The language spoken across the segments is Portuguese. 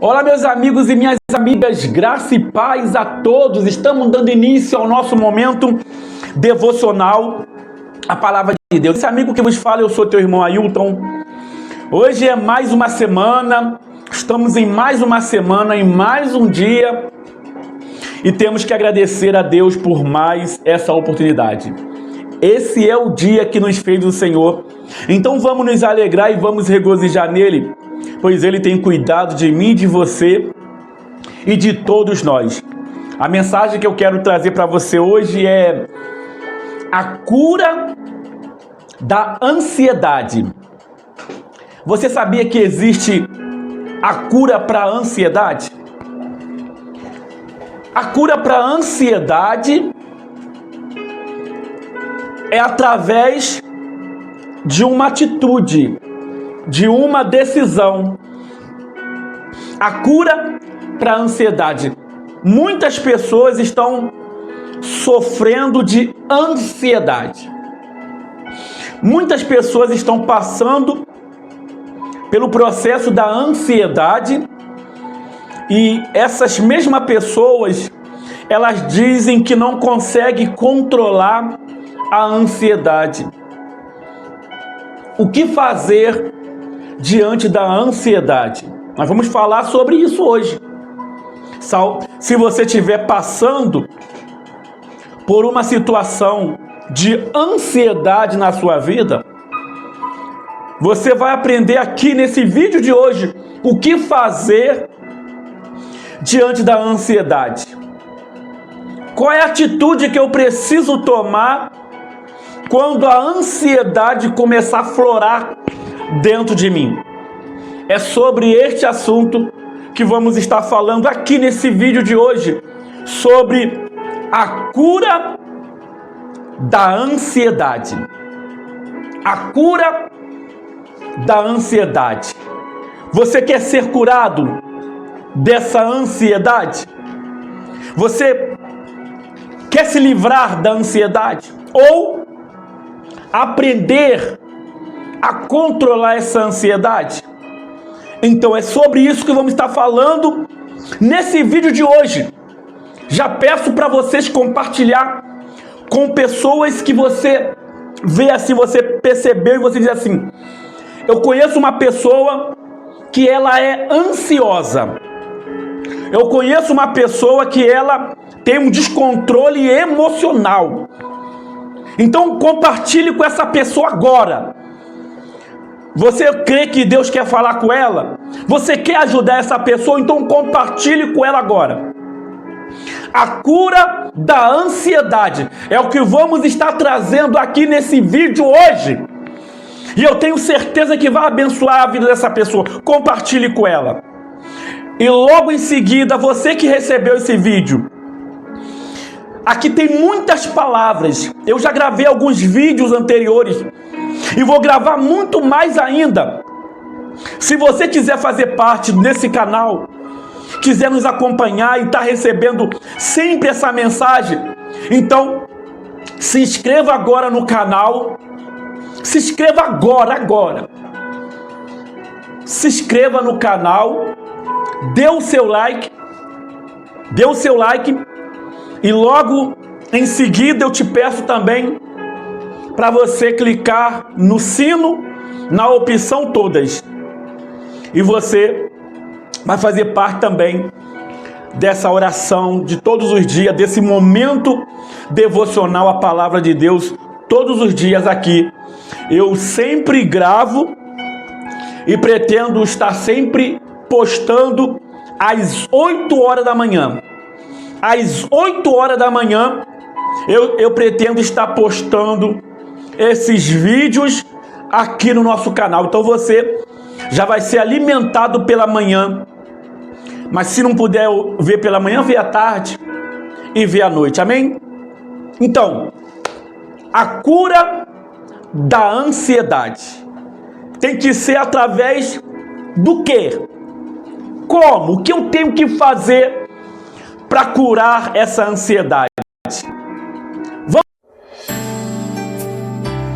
Olá, meus amigos e minhas amigas, graça e paz a todos. Estamos dando início ao nosso momento devocional, a palavra de Deus. Esse amigo que vos fala, eu sou teu irmão Ailton. Hoje é mais uma semana, estamos em mais uma semana, em mais um dia, e temos que agradecer a Deus por mais essa oportunidade. Esse é o dia que nos fez o Senhor, então vamos nos alegrar e vamos regozijar nele, pois ele tem cuidado de mim, de você e de todos nós. A mensagem que eu quero trazer para você hoje é a cura da ansiedade. Você sabia que existe a cura para a ansiedade? A cura para a ansiedade é através de uma atitude, de uma decisão. A cura para a ansiedade. Muitas pessoas estão sofrendo de ansiedade. Muitas pessoas estão passando pelo processo da ansiedade e essas mesmas pessoas, elas dizem que não conseguem controlar a ansiedade. O que fazer diante da ansiedade? Nós vamos falar sobre isso hoje. Se você estiver passando por uma situação de ansiedade na sua vida, você vai aprender aqui nesse vídeo de hoje o que fazer diante da ansiedade. Qual é a atitude que eu preciso tomar quando a ansiedade começar a florar dentro de mim? É sobre este assunto que vamos estar falando aqui nesse vídeo de hoje, sobre a cura da ansiedade. A cura da ansiedade. Você quer ser curado dessa ansiedade? Você quer se livrar da ansiedade? Ou aprender a controlar essa ansiedade? Então é sobre isso que vamos estar falando nesse vídeo de hoje. Já peço para vocês compartilhar com pessoas que você vê assim, você percebeu e você diz assim: eu conheço uma pessoa que ela é ansiosa. Eu conheço uma pessoa que ela tem um descontrole emocional. Então compartilhe com essa pessoa agora. Você crê que Deus quer falar com ela? Você quer ajudar essa pessoa? Então compartilhe com ela agora. A cura da ansiedade é o que vamos estar trazendo aqui nesse vídeo hoje. E eu tenho certeza que vai abençoar a vida dessa pessoa. Compartilhe com ela. E logo em seguida, você que recebeu esse vídeo, aqui tem muitas palavras. Eu já gravei alguns vídeos anteriores e vou gravar muito mais ainda. Se você quiser fazer parte desse canal, quiser nos acompanhar e estar recebendo sempre essa mensagem, então se inscreva agora no canal. Se inscreva agora. Se inscreva no canal, dê o seu like, e logo em seguida eu te peço também para você clicar no sino, na opção todas, e você vai fazer parte também dessa oração de todos os dias, desse momento devocional à palavra de Deus, todos os dias aqui. Eu sempre gravo e pretendo estar sempre postando às 8 horas da manhã. Às 8 horas da manhã eu pretendo estar postando esses vídeos aqui no nosso canal. Então você já vai ser alimentado pela manhã. Mas se não puder ver pela manhã, vê à tarde e vê à noite. Amém? Então, a cura da ansiedade tem que ser através do quê? Como? O que eu tenho que fazer para curar essa ansiedade?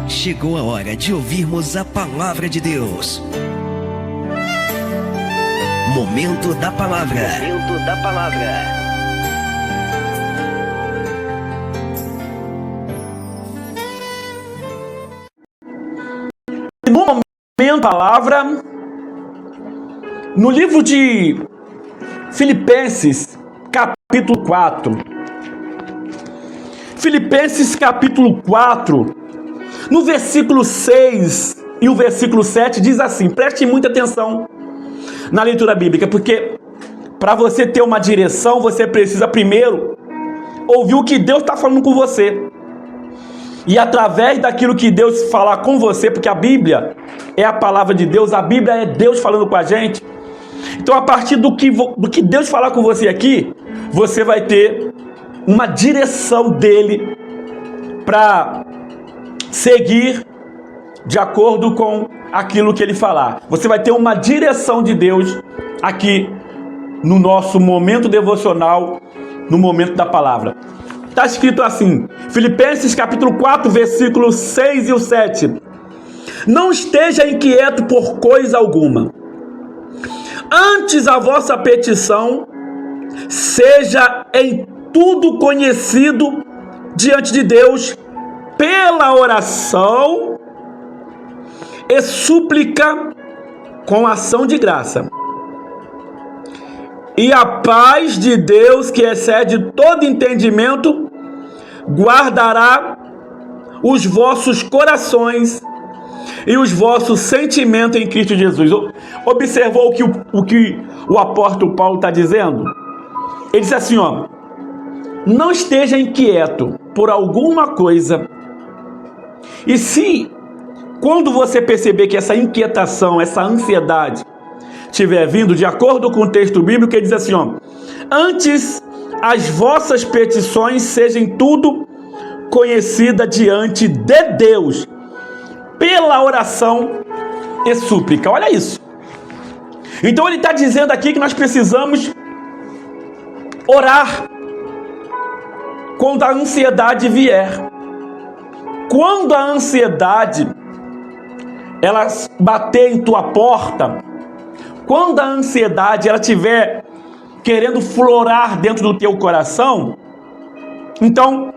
Chegou a hora de ouvirmos a palavra de Deus. Momento da Palavra. Momento da Palavra. No momento da palavra, no livro de Filipenses, capítulo 4. Filipenses, capítulo 4, no versículo 6 e o versículo 7 diz assim, preste muita atenção na leitura bíblica, porque para você ter uma direção, você precisa primeiro ouvir o que Deus está falando com você. E através daquilo que Deus falar com você, porque a Bíblia é a palavra de Deus, a Bíblia é Deus falando com a gente. Então, a partir do que Deus falar com você aqui, você vai ter uma direção dele para seguir de acordo com aquilo que ele falar. Você vai ter uma direção de Deus aqui no nosso momento devocional, no momento da palavra. Está escrito assim, Filipenses capítulo 4, versículos 6 e o 7. Não esteja inquieto por coisa alguma. Antes a vossa petição seja em tudo conhecido diante de Deus pela oração e súplica com ação de graça. E a paz de Deus, que excede todo entendimento, guardará os vossos corações e os vossos sentimentos em Cristo Jesus. Observou o que o apóstolo Paulo está dizendo? Ele diz assim, ó, não esteja inquieto por alguma coisa. E se, quando você perceber que essa inquietação, essa ansiedade estiver vindo, de acordo com o texto bíblico, ele diz assim, ó, antes as vossas petições sejam tudo conhecida diante de Deus, pela oração e súplica. Olha isso. Então ele está dizendo aqui que nós precisamos orar quando a ansiedade vier. Quando a ansiedade ela bater em tua porta, quando a ansiedade ela estiver querendo florar dentro do teu coração, então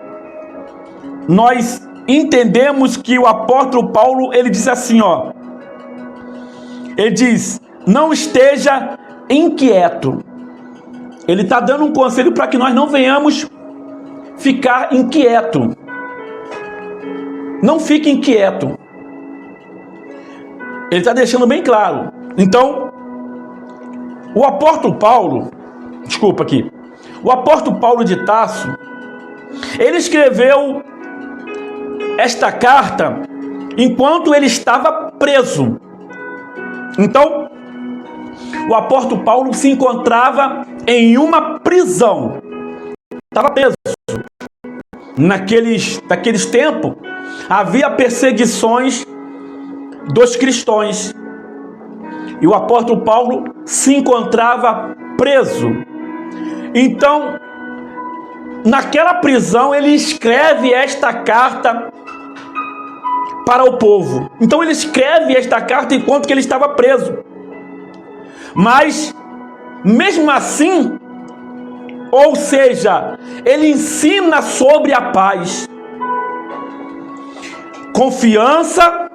nós entendemos que o apóstolo Paulo, ele diz assim, ó, ele diz, não esteja inquieto. Ele está dando um conselho para que nós não venhamos ficar inquieto. Não fique inquieto. Ele está deixando bem claro. Então, o apóstolo Paulo de Tarso, ele escreveu esta carta enquanto ele estava preso. Então, o apóstolo Paulo se encontrava em uma prisão. Estava preso. Naqueles tempos, havia perseguições dos cristãos. E o apóstolo Paulo se encontrava preso. Então, naquela prisão, ele escreve esta carta para o povo. Então, ele escreve esta carta enquanto que ele estava preso. Mas, mesmo assim, ou seja, ele ensina sobre a paz, confiança.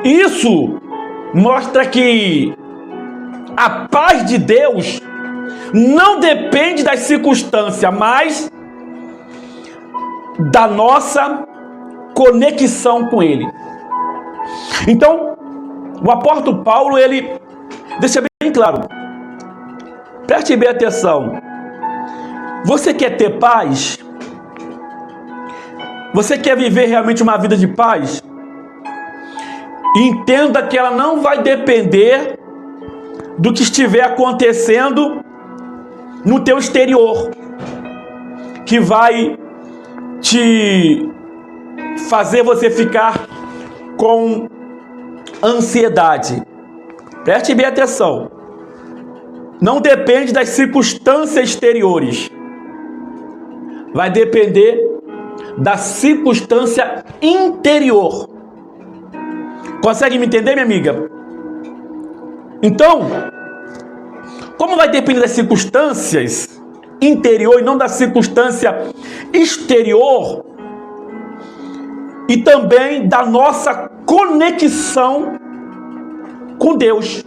Isso mostra que a paz de Deus não depende das circunstâncias, mas da nossa conexão com Ele. Então, o apóstolo Paulo, ele deixa bem claro, preste bem atenção, você quer ter paz? Você quer viver realmente uma vida de paz? Entenda que ela não vai depender do que estiver acontecendo no teu exterior, que vai te fazer você ficar com ansiedade. Preste bem atenção. Não depende das circunstâncias exteriores. Vai depender da circunstância interior. Consegue me entender, minha amiga? Então, como vai depender das circunstâncias interior e não da circunstância exterior, e também da nossa conexão com Deus.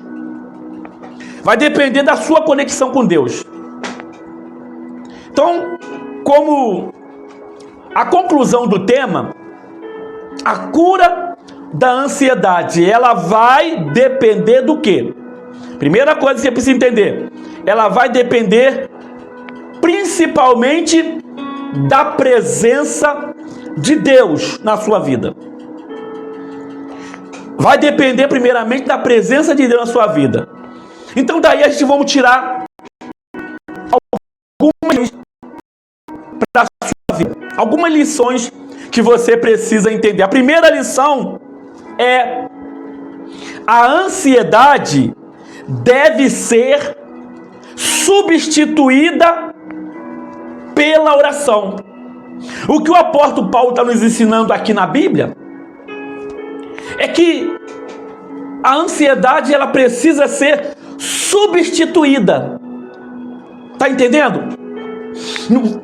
Vai depender da sua conexão com Deus. Então, como a conclusão do tema, a cura da ansiedade, ela vai depender do quê? Primeira coisa que você precisa entender, ela vai depender principalmente da presença de Deus na sua vida. Vai depender primeiramente da presença de Deus na sua vida. Então daí a gente vamos tirar algumas para a sua vida, algumas lições que você precisa entender. A primeira lição é: a ansiedade deve ser substituída pela oração. O que o apóstolo Paulo está nos ensinando aqui na Bíblia é que a ansiedade, ela precisa ser substituída. Tá entendendo?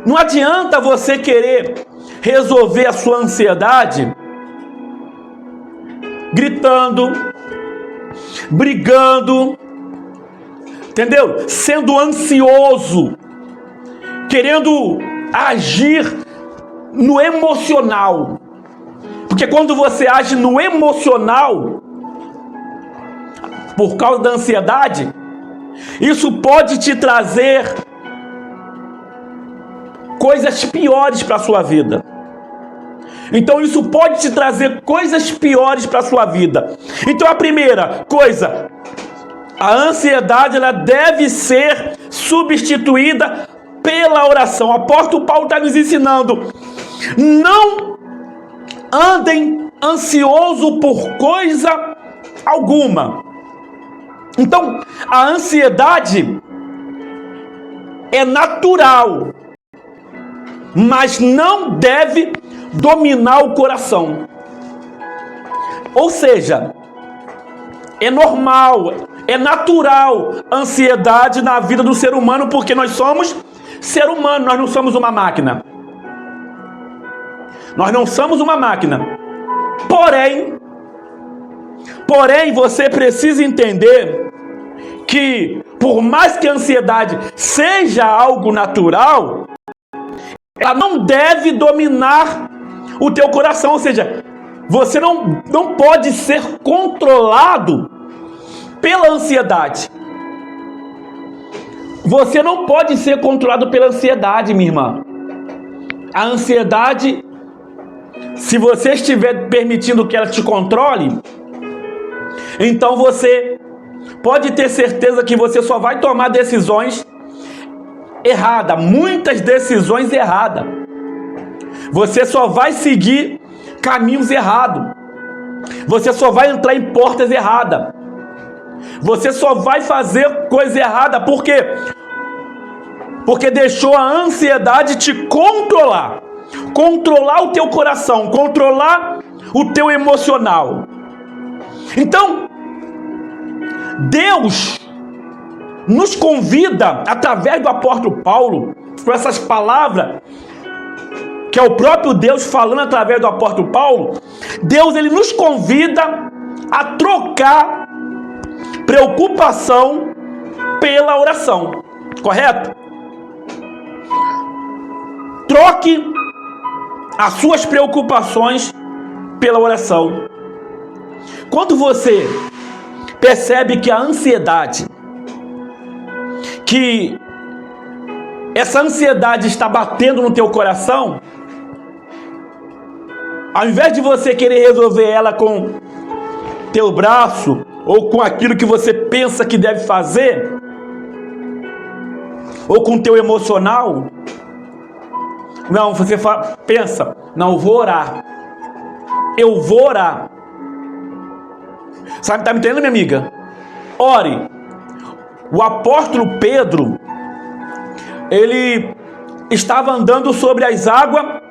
Não adianta você querer resolver a sua ansiedade gritando, brigando, entendeu? Sendo ansioso, querendo agir no emocional. Porque quando você age no emocional, por causa da ansiedade, isso pode te trazer coisas piores para a sua vida. Então isso pode te trazer coisas piores para a sua vida. Então a primeira coisa, a ansiedade, ela deve ser substituída pela oração. O apóstolo Paulo está nos ensinando: não andem ansioso por coisa alguma. Então, a ansiedade é natural, mas não deve dominar o coração. Ou seja, é normal, é natural a ansiedade na vida do ser humano, porque nós somos ser humano, nós não somos uma máquina. Nós não somos uma máquina. Porém, você precisa entender que, por mais que a ansiedade seja algo natural, ela não deve dominar o teu coração. Ou seja, você não pode ser controlado pela ansiedade. Você não pode ser controlado pela ansiedade, minha irmã. A ansiedade, se você estiver permitindo que ela te controle, então você pode ter certeza que você só vai tomar decisões erradas, muitas decisões erradas. Você só vai seguir caminhos errados. Você só vai entrar em portas erradas. Você só vai fazer coisa errada. Por quê? Porque deixou a ansiedade te controlar. Controlar o teu coração, controlar o teu emocional. Então, Deus nos convida, através do apóstolo Paulo, com essas palavras, que é o próprio Deus falando através do apóstolo Paulo, Deus, ele nos convida a trocar preocupação pela oração, correto? Troque as suas preocupações pela oração. Quando você percebe que a ansiedade, que essa ansiedade está batendo no teu coração, ao invés de você querer resolver ela com teu braço ou com aquilo que você pensa que deve fazer, ou com teu emocional, não, você pensa, não, eu vou orar. Eu vou orar. Sabe, tá me entendendo, minha amiga? Ore. O apóstolo Pedro, ele estava andando sobre as águas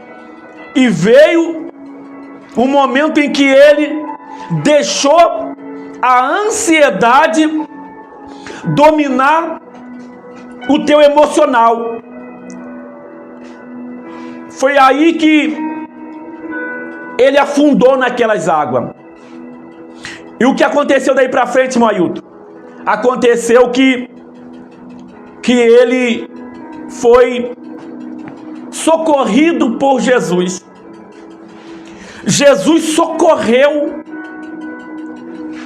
e veio um momento em que ele deixou a ansiedade dominar o teu emocional. Foi aí que ele afundou naquelas águas. E o que aconteceu daí para frente, irmão Ailton? Aconteceu que ele foi socorrido por Jesus. Jesus socorreu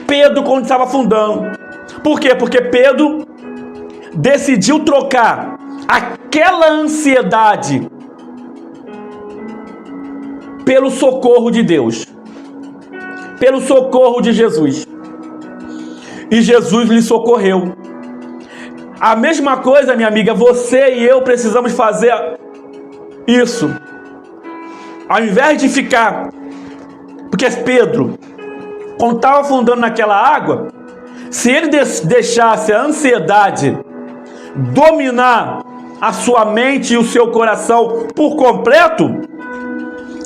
Pedro quando estava afundando. Por quê? Porque Pedro decidiu trocar aquela ansiedade pelo socorro de Deus, pelo socorro de Jesus. E Jesus lhe socorreu. A mesma coisa, minha amiga, você e eu precisamos fazer isso. Ao invés de ficar... Porque Pedro, quando estava afundando naquela água, se ele deixasse a ansiedade dominar a sua mente e o seu coração por completo,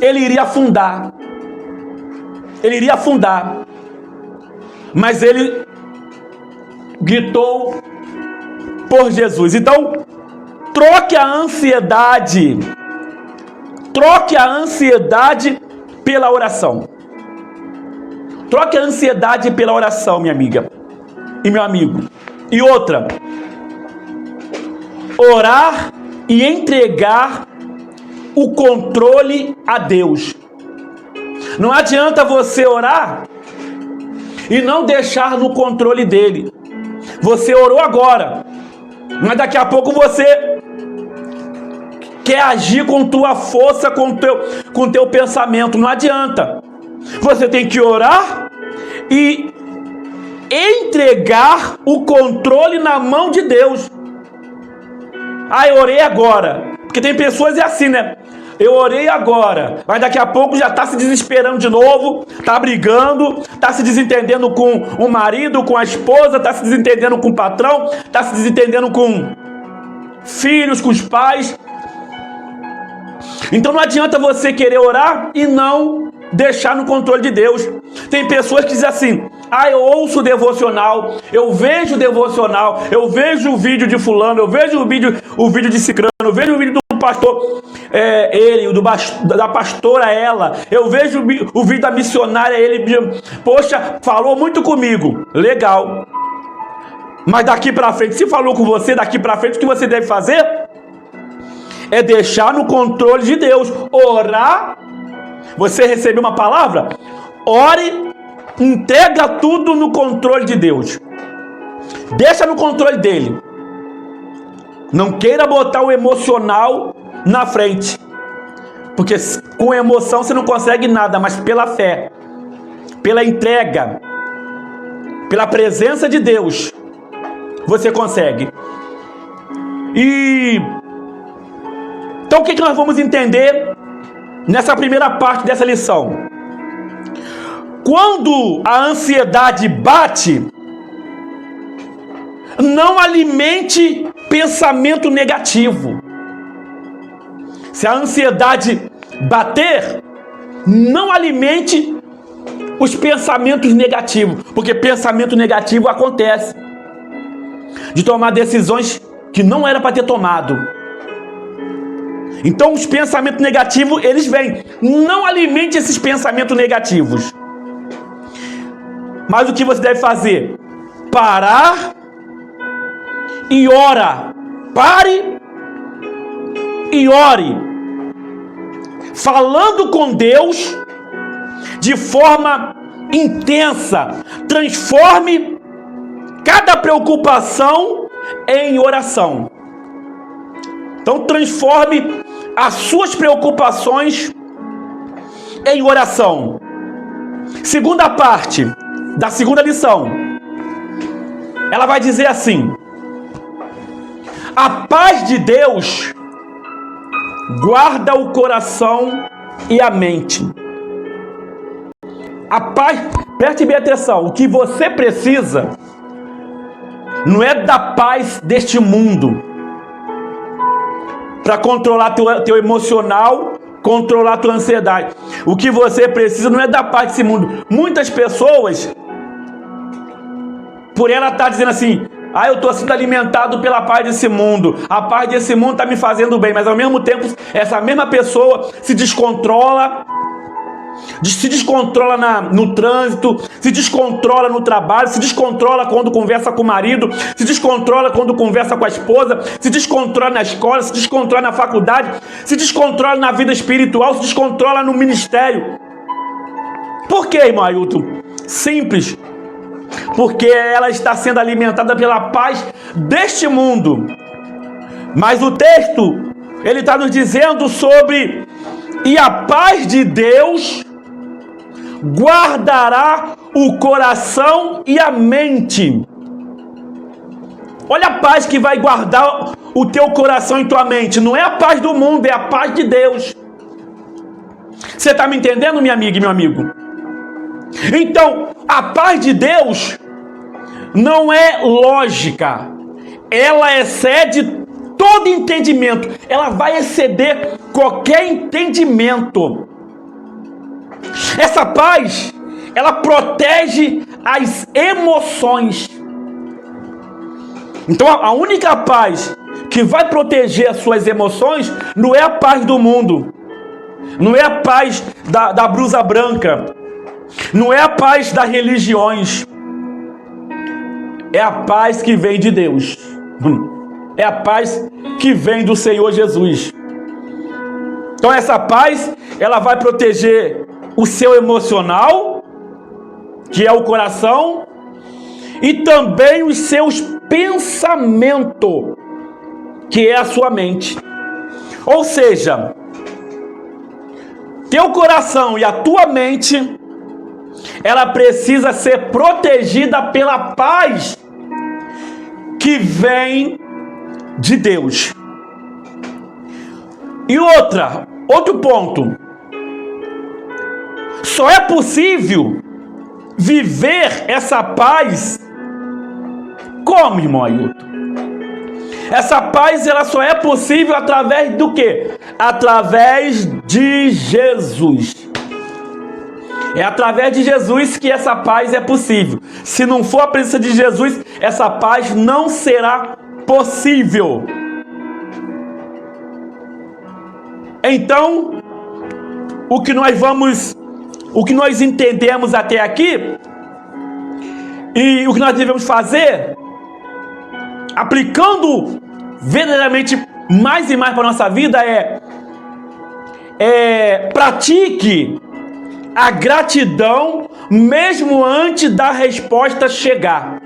ele iria afundar. Ele iria afundar. Mas ele gritou por Jesus. Então, troque a ansiedade. Troque a ansiedade pela oração. Troque a ansiedade pela oração, minha amiga e meu amigo. E outra, orar e entregar o controle a Deus. Não adianta você orar e não deixar no controle dele. Você orou agora, mas daqui a pouco você quer agir com tua força, com teu pensamento. Não adianta. Você tem que orar e entregar o controle na mão de Deus. Ah, eu orei agora. Porque tem pessoas assim, né? Eu orei agora, mas daqui a pouco já está se desesperando de novo, está brigando, está se desentendendo com o marido, com a esposa, está se desentendendo com o patrão, está se desentendendo com filhos, com os pais. Então não adianta você querer orar e não deixar no controle de Deus. Tem pessoas que dizem assim: ah, eu ouço o devocional, eu vejo o devocional, eu vejo o vídeo de fulano, eu vejo o vídeo de cicrano, eu vejo o vídeo do pastor, da pastora ela, eu vejo o vídeo da missionária, ele, poxa, falou muito comigo, legal. Mas daqui pra frente, se falou com você, daqui pra frente, o que você deve fazer é deixar no controle de Deus, orar. Você recebeu uma palavra? Ore, entrega tudo no controle de Deus. Deixa no controle dele. Não queira botar o emocional na frente. Porque com emoção você não consegue nada, mas pela fé, pela entrega, pela presença de Deus, você consegue. Então o que nós vamos entender nessa primeira parte dessa lição? Quando a ansiedade bate, não alimente pensamento negativo. Se a ansiedade bater, não alimente os pensamentos negativos, porque pensamento negativo acontece de tomar decisões que não era para ter tomado. Então os pensamentos negativos, eles vêm. Não alimente esses pensamentos negativos. Mas o que você deve fazer? Parar e ora. Pare e ore. Falando com Deus de forma intensa. Transforme cada preocupação em oração. Então transforme as suas preocupações em oração. Segunda parte da segunda lição. Ela vai dizer assim: a paz de Deus guarda o coração e a mente. A paz, preste bem atenção, o que você precisa não é da paz deste mundo para controlar teu emocional, controlar tua ansiedade. O que você precisa não é da paz desse mundo. Muitas pessoas, por ela estar dizendo assim: eu estou sendo alimentado pela paz desse mundo. A paz desse mundo está me fazendo bem, mas ao mesmo tempo, essa mesma pessoa se descontrola no trânsito, se descontrola no trabalho, se descontrola quando conversa com o marido, se descontrola quando conversa com a esposa, se descontrola na escola, se descontrola na faculdade, se descontrola na vida espiritual, se descontrola no ministério. Por que, irmão Ailton? Simples. Porque ela está sendo alimentada pela paz deste mundo. Mas o texto, ele está nos dizendo sobre: e a paz de Deus guardará o coração e a mente. Olha a paz que vai guardar o teu coração e tua mente. Não é a paz do mundo, é a paz de Deus. Você está me entendendo, minha amiga e meu amigo? Então, a paz de Deus não é lógica. Ela excede todo entendimento. Ela vai exceder qualquer entendimento. Essa paz, ela protege as emoções. Então, a única paz que vai proteger as suas emoções não é a paz do mundo. Não é a paz da blusa branca. Não é a paz das religiões. É a paz que vem de Deus. É a paz que vem do Senhor Jesus. Então essa paz, ela vai proteger o seu emocional, que é o coração, e também os seus pensamentos, que é a sua mente. Ou seja, teu coração e a tua mente, ela precisa ser protegida pela paz que vem de Deus. E outro ponto. Só é possível viver essa paz como, irmão Ailton? Essa paz, ela só é possível através do quê? Através de Jesus. É através de Jesus que essa paz é possível. Se não for a presença de Jesus, essa paz não será possível. Então, o que nós entendemos até aqui, e o que nós devemos fazer, aplicando verdadeiramente mais e mais para a nossa vida, pratique a gratidão mesmo antes da resposta chegar.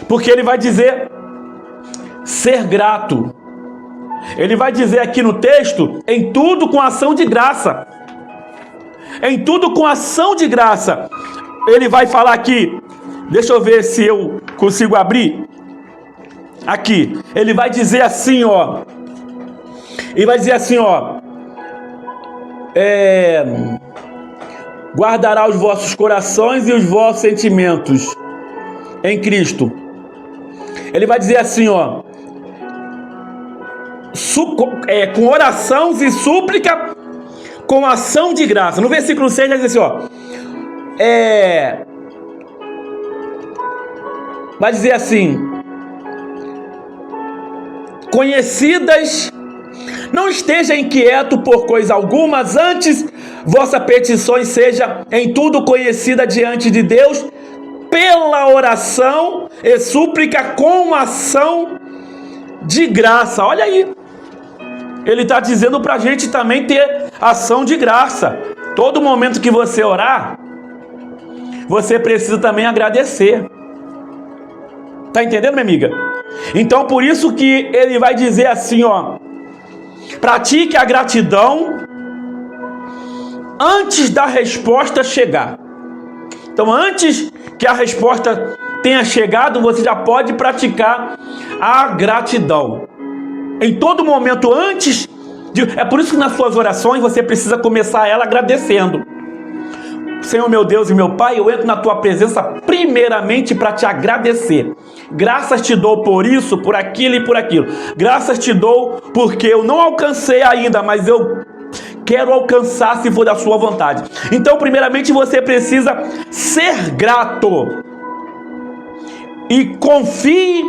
Porque ele vai dizer ser grato. Ele vai dizer aqui no texto, em tudo com ação de graça. Em tudo com ação de graça. Ele vai falar aqui, deixa eu ver se eu consigo abrir. Aqui, ele vai dizer assim, ó. Ele vai dizer assim, ó. Guardará os vossos corações e os vossos sentimentos em Cristo. Ele vai dizer assim, ó. Com orações e súplica, com ação de graça. No versículo 6 vai dizer assim, ó. Vai dizer assim: conhecidas, não esteja inquieto por coisa alguma, mas antes vossa petições seja em tudo conhecida diante de Deus, pela oração e súplica com ação de graça. Olha aí, ele está dizendo para a gente também ter ação de graça. Todo momento que você orar, você precisa também agradecer. Tá entendendo, minha amiga? Então, por isso que ele vai dizer assim, ó. Pratique a gratidão antes da resposta chegar. Então, antes que a resposta tenha chegado, você já pode praticar a gratidão. Em todo momento, antes de... É por isso que nas suas orações você precisa começar ela agradecendo. Senhor, meu Deus e meu Pai, eu entro na tua presença primeiramente para te agradecer. Graças te dou por isso, por aquilo e por aquilo. Graças te dou porque eu não alcancei ainda, mas eu quero alcançar se for da sua vontade. Então, primeiramente, você precisa ser grato. e confie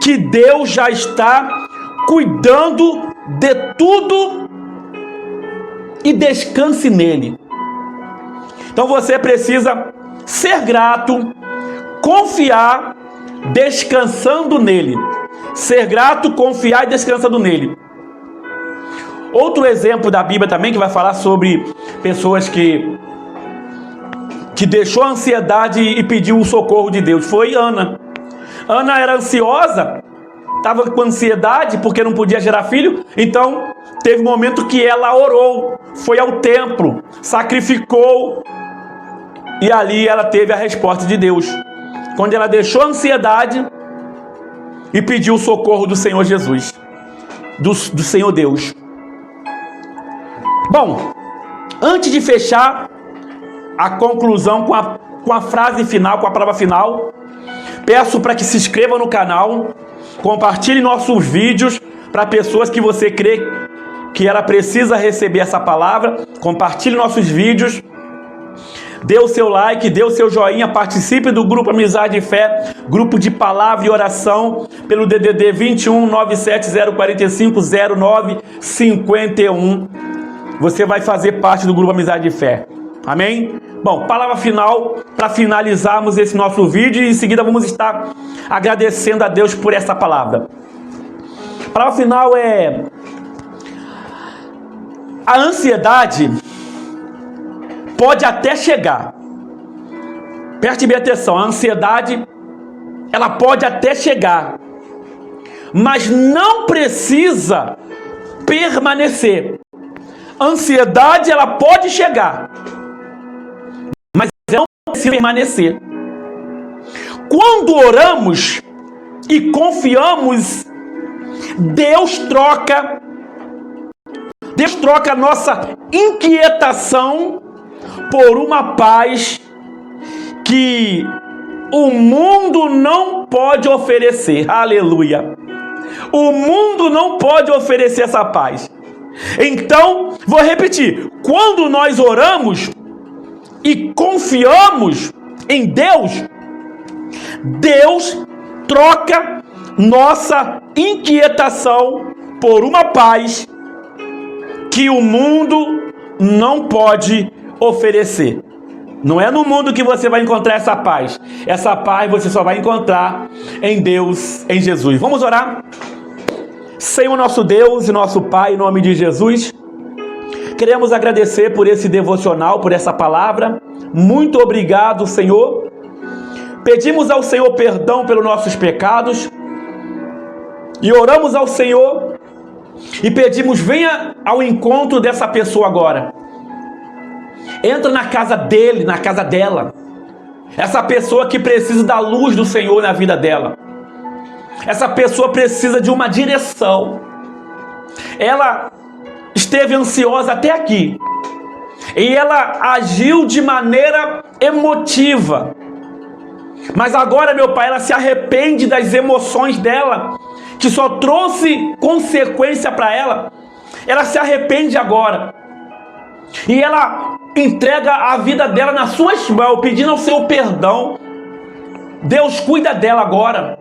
que Deus já está cuidando de tudo e descanse nele. Então você precisa ser grato, confiar, descansando nele. Ser grato, confiar e descansando nele. Outro exemplo da Bíblia também que vai falar sobre pessoas que deixou a ansiedade e pediu o socorro de Deus foi Ana. Ana era ansiosa, estava com ansiedade porque não podia gerar filho, então teve um momento que ela orou, foi ao templo, sacrificou e ali ela teve a resposta de Deus. Quando ela deixou a ansiedade e pediu o socorro do Senhor Jesus, do Senhor Deus. Bom, antes de fechar a conclusão com a frase final, com a palavra final, peço para que se inscreva no canal, compartilhe nossos vídeos para pessoas que você crê que ela precisa receber essa palavra. Compartilhe nossos vídeos, dê o seu like, dê o seu joinha, participe do grupo Amizade e Fé, grupo de palavra e oração, pelo DDD 21 97045 0951. Você vai fazer parte do grupo Amizade e Fé. Amém? Bom, palavra final para finalizarmos esse nosso vídeo e em seguida vamos estar agradecendo a Deus por essa palavra. A palavra final é: a ansiedade pode até chegar. Preste bem atenção, a ansiedade ela pode até chegar, mas não precisa permanecer. A ansiedade ela pode chegar, mas não precisa permanecer. Quando oramos e confiamos, Deus troca a nossa inquietação por uma paz que o mundo não pode oferecer. Aleluia! O mundo não pode oferecer essa paz. Então, vou repetir: quando nós oramos e confiamos em Deus, Deus troca nossa inquietação por uma paz que o mundo não pode oferecer. Não é no mundo que você vai encontrar essa paz. Essa paz você só vai encontrar em Deus, em Jesus. Vamos orar? Senhor nosso Deus e nosso Pai, em nome de Jesus, queremos agradecer por esse devocional, por essa palavra. Muito obrigado, Senhor. Pedimos ao Senhor perdão pelos nossos pecados e oramos ao Senhor e pedimos: venha ao encontro dessa pessoa agora. Entra na casa dele, na casa dela. Essa pessoa que precisa da luz do Senhor na vida dela. Essa pessoa precisa de uma direção. Ela esteve ansiosa até aqui e ela agiu de maneira emotiva. Mas agora, meu Pai, ela se arrepende das emoções dela, que só trouxe consequência para ela. Ela se arrepende agora e ela entrega a vida dela nas suas mãos, pedindo ao Senhor perdão. Deus, cuida dela agora.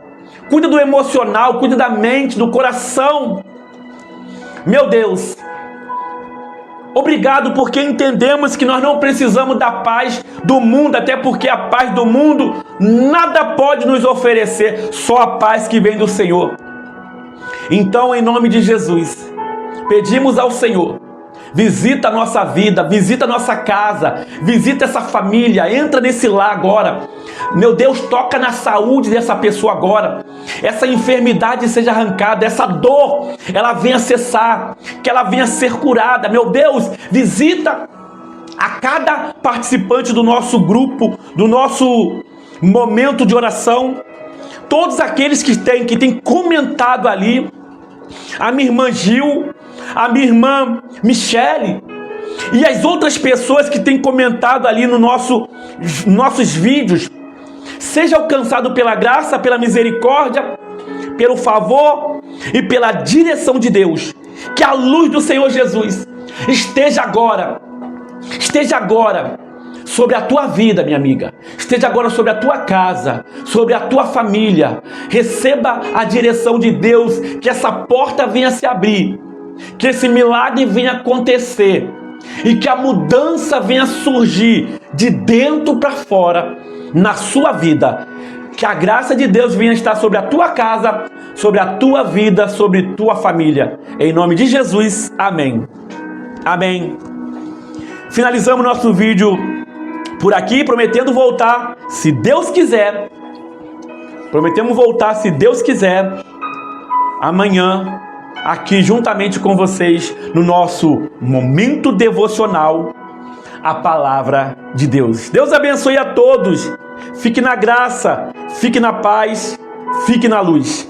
Cuida do emocional, cuida da mente, do coração. Meu Deus, obrigado porque entendemos que nós não precisamos da paz do mundo, até porque a paz do mundo nada pode nos oferecer, só a paz que vem do Senhor. Então, em nome de Jesus, pedimos ao Senhor: visita a nossa vida, visita a nossa casa, visita essa família, entra nesse lar agora. Meu Deus, toca na saúde dessa pessoa agora. Essa enfermidade seja arrancada, essa dor, ela venha cessar, que ela venha ser curada. Meu Deus, visita a cada participante do nosso grupo, do nosso momento de oração. Todos aqueles que têm comentado ali, a minha irmã Gil, a minha irmã Michele e as outras pessoas que têm comentado ali no nossos vídeos, seja alcançado pela graça, pela misericórdia, pelo favor e pela direção de Deus. Que a luz do Senhor Jesus esteja agora sobre a tua vida, minha amiga. Esteja agora sobre a tua casa, sobre a tua família. Receba a direção de Deus, que essa porta venha se abrir, que esse milagre venha acontecer e que a mudança venha surgir de dentro para fora na sua vida. Que a graça de Deus venha estar sobre a tua casa, sobre a tua vida, sobre tua família. Em nome de Jesus, amém. Amém. Finalizamos nosso vídeo por aqui, prometendo voltar, se Deus quiser. Prometemos voltar, se Deus quiser, amanhã, aqui juntamente com vocês, no nosso momento devocional, a palavra de Deus. Deus abençoe a todos. Fique na graça, fique na paz, fique na luz.